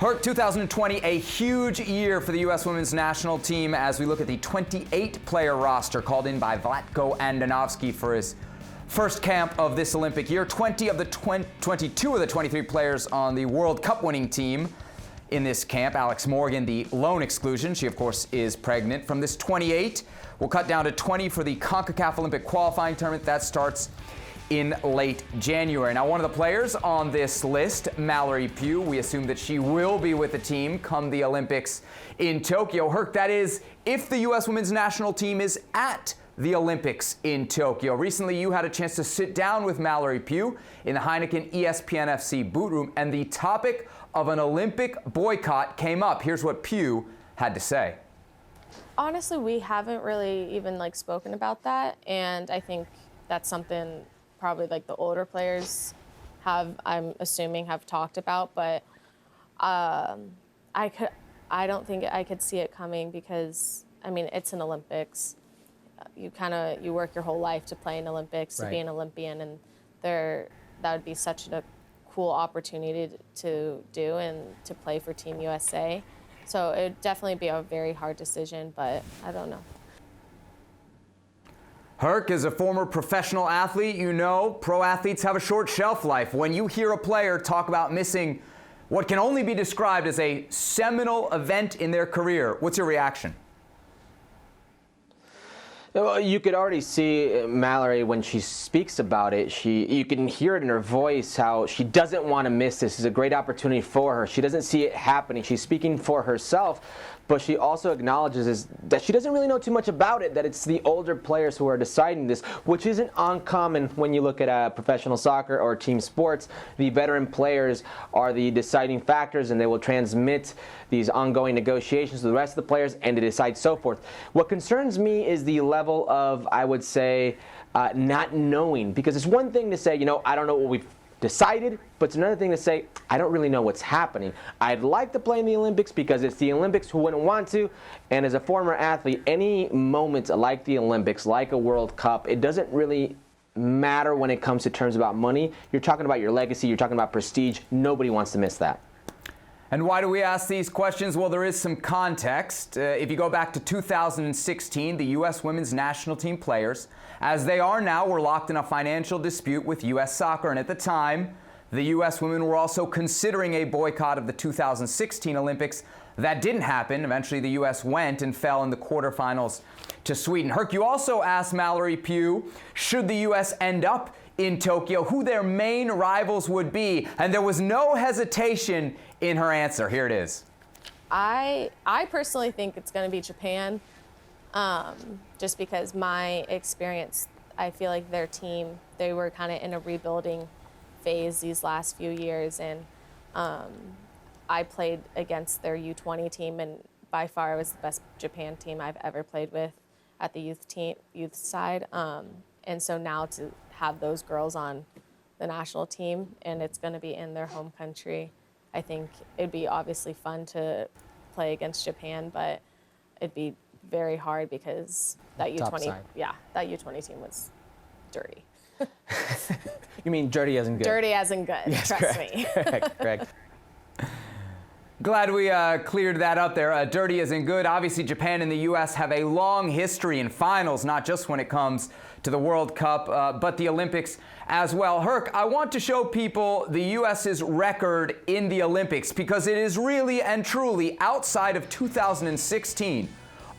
Herc, 2020, a huge year for the U.S. women's national team as we look at the 28-player roster called in by Vlatko Andonovski for his first camp of this Olympic year. 22 of the 23 players on the World Cup winning team in this camp. Alex Morgan, the lone exclusion. She, of course, is pregnant. From this 28, we'll cut down to 20 for the CONCACAF Olympic qualifying tournament. That starts in late January. Now, one of the players on this list, Mallory Pugh, we assume that she will be with the team come the Olympics in Tokyo. Herc, that is, if the U.S. women's national team is at the Olympics in Tokyo. Recently, you had a chance to sit down with Mallory Pugh in the Heineken ESPN FC boot room, and the topic of an Olympic boycott came up. Here's what Pugh had to say. Honestly, we haven't really even spoken about that, and I think that's something probably the older players I'm assuming have talked about, but I don't think I could see it coming because, I mean, it's an Olympics. You work your whole life to play in Olympics, to be an Olympian, and that would be such a cool opportunity to do and to play for Team USA. So it would definitely be a very hard decision, but I don't know. Herc is a former professional athlete. You know, pro athletes have a short shelf life. When you hear a player talk about missing what can only be described as a seminal event in their career, what's your reaction? Well, you could already see Mallory when she speaks about it. You can hear it in her voice how she doesn't want to miss this. It's a great opportunity for her. She doesn't see it happening. She's speaking for herself, but she also acknowledges that she doesn't really know too much about it, that it's the older players who are deciding this, which isn't uncommon when you look at professional soccer or team sports. The veteran players are the deciding factors, and they will transmit these ongoing negotiations to the rest of the players and to decide so forth. What concerns me is the level of, I would say, not knowing, because it's one thing to say, I don't know what we've decided, but it's another thing to say, I don't really know what's happening. I'd like to play in the Olympics because it's the Olympics. Who wouldn't want to? And as a former athlete, any moment like the Olympics, like a World Cup, it doesn't really matter when it comes to terms about money. You're talking about your legacy. You're talking about prestige. Nobody wants to miss that. And why do we ask these questions? Well, there is some context. If you go back to 2016, the U.S. women's national team players, as they are now, were locked in a financial dispute with U.S. Soccer. And at the time, the U.S. women were also considering a boycott of the 2016 Olympics. That didn't happen. Eventually, the U.S. went and fell in the quarterfinals to Sweden. Herc, you also asked Mallory Pugh, should the U.S. end up in Tokyo, who their main rivals would be, and there was no hesitation in her answer. Here it is. I personally think it's going to be Japan, just because my experience, I feel like their team, they were kind of in a rebuilding phase these last few years, and I played against their U20 team, and by far it was the best Japan team I've ever played with at the youth side, and so now to have those girls on the national team, and it's going to be in their home country. I think it'd be obviously fun to play against Japan, but it'd be very hard because that U20, that U20 team was dirty. You mean dirty as in good? Dirty as in good. Yes, trust correct. me. Correct. Glad we cleared that up there. Dirty as in good. Obviously, Japan and the U.S. have a long history in finals, not just when it comes to the World Cup, but the Olympics as well. Herc, I want to show people the U.S.'s record in the Olympics because it is really and truly, outside of 2016,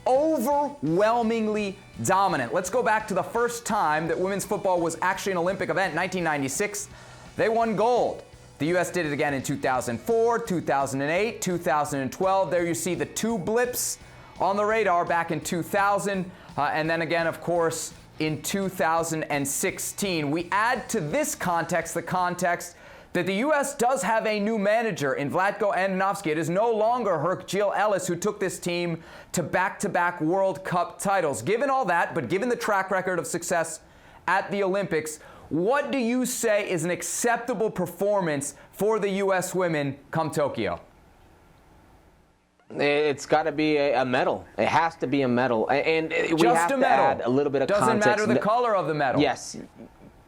overwhelmingly dominant. Let's go back to the first time that women's football was actually an Olympic event, 1996. They won gold. The U.S. did it again in 2004, 2008, 2012. There you see the two blips on the radar back in 2000, and then again, of course, in 2016. We add to this context the context that the U.S. does have a new manager in Vlatko Andonovski. It is no longer Jill Ellis who took this team to back-to-back World Cup titles. Given all that, but given the track record of success at the Olympics, what do you say is an acceptable performance for the U.S. women come Tokyo? It's got to be a medal. It has to be a medal. And we have to add a little bit of context. Doesn't matter the color of the medal. Yes.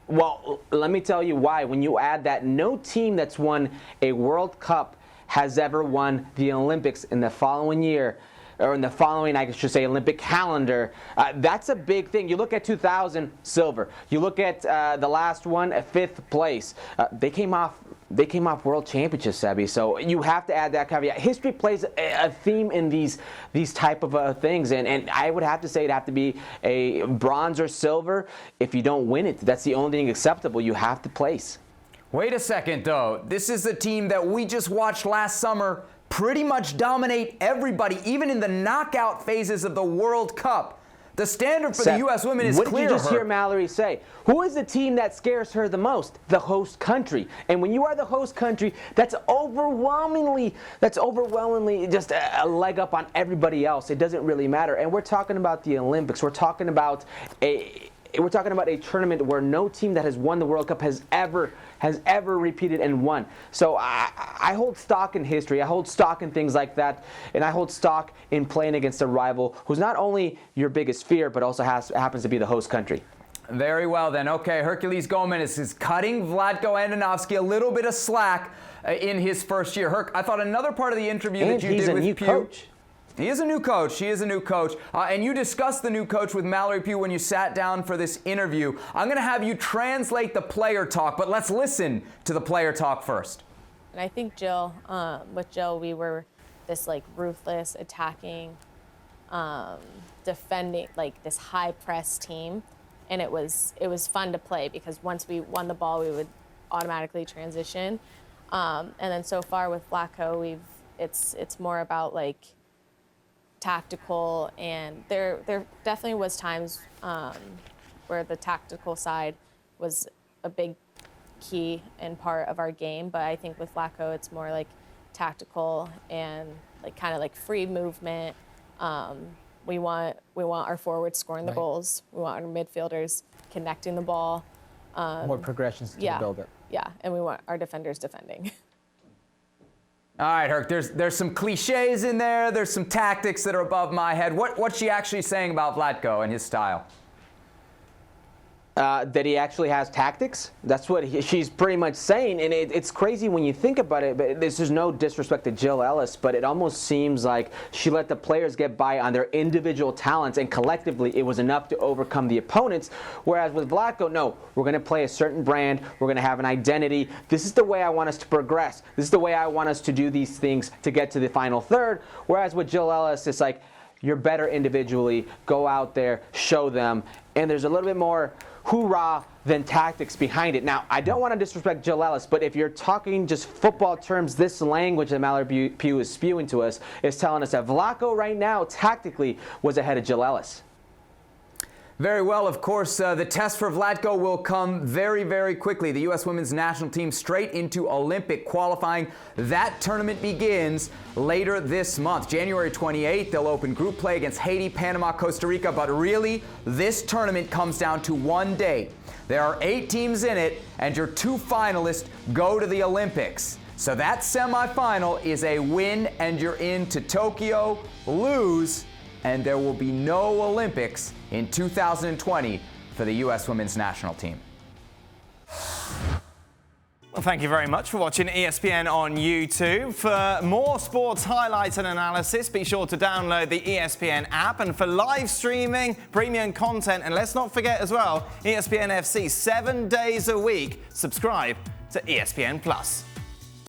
Well, let me tell you why. When you add that, no team that's won a World Cup has ever won the Olympics in the following year, or in the following, I should say, Olympic calendar. That's a big thing. You look at 2000, silver. You look at the last one, 5th place. They came off world championships, Sebi. So you have to add that caveat. History plays a theme in these type of things, and I would have to say it'd have to be a bronze or silver. If you don't win it, that's the only thing acceptable. You have to place. Wait a second, though. This is the team that we just watched last summer pretty much dominate everybody, even in the knockout phases of the World Cup. The standard for the U.S. women is clear. What did you just hear Mallory say? Who is the team that scares her the most? The host country. And when you are the host country, that's overwhelmingly just a leg up on everybody else. It doesn't really matter. And we're talking about the Olympics. We're talking about a tournament where no team that has won the World Cup has ever repeated and won. So I hold stock in history. I hold stock in things like that, and I hold stock in playing against a rival who's not only your biggest fear, but also happens to be the host country. Very well then. Okay, Herculez Gomez is cutting Vlatko Andonovski a little bit of slack in his first year. Herc, I thought another part of the interview that you did with Pugh. And he's a new coach. He is a new coach. He is a new coach. And you discussed the new coach with Mallory Pugh when you sat down for this interview. I'm going to have you translate the player talk, but let's listen to the player talk first. And I think Jill, with Jill, we were this like ruthless, attacking, defending, like this high press team. And it was fun to play because once we won the ball, we would automatically transition. And then so far with Vlatko, it's more about like tactical, and there definitely was times where the tactical side was a big key and part of our game, but I think with Vlatko it's more like tactical and like kind of like free movement. We want our forwards scoring the goals. We want our midfielders connecting the ball. More progressions to build it. Yeah, and we want our defenders defending. All right, Herc, there's some cliches in there. There's some tactics that are above my head. What's she actually saying about Vlatko and his style? That he actually has tactics. That's what she's pretty much saying, and it's crazy when you think about it. But this is no disrespect to Jill Ellis, but it almost seems like she let the players get by on their individual talents, and collectively it was enough to overcome the opponents. Whereas with Vlatko, no, we're going to play a certain brand. We're going to have an identity. This is the way I want us to progress. This is the way I want us to do these things to get to the final third. Whereas with Jill Ellis, it's like you're better individually. Go out there, show them, and there's a little bit more hoorah than tactics behind it. Now, I don't want to disrespect Jill Ellis, but if you're talking just football terms, this language that Mallory Pugh is spewing to us is telling us that Vlatko right now tactically was ahead of Jill Ellis. Very well. Of course, the test for Vlatko will come very, very quickly. The U.S. women's national team straight into Olympic qualifying. That tournament begins later this month. January 28th, they'll open group play against Haiti, Panama, Costa Rica. But really, this tournament comes down to one date. There are 8 teams in it, and your 2 finalists go to the Olympics. So that semifinal is a win, and you're into Tokyo. Lose, and there will be no Olympics in 2020 for the U.S. women's national team. Well, thank you very much for watching ESPN on YouTube. For more sports highlights and analysis, be sure to download the ESPN app. And for live streaming, premium content, and let's not forget as well, ESPN FC 7 days a week. Subscribe to ESPN+.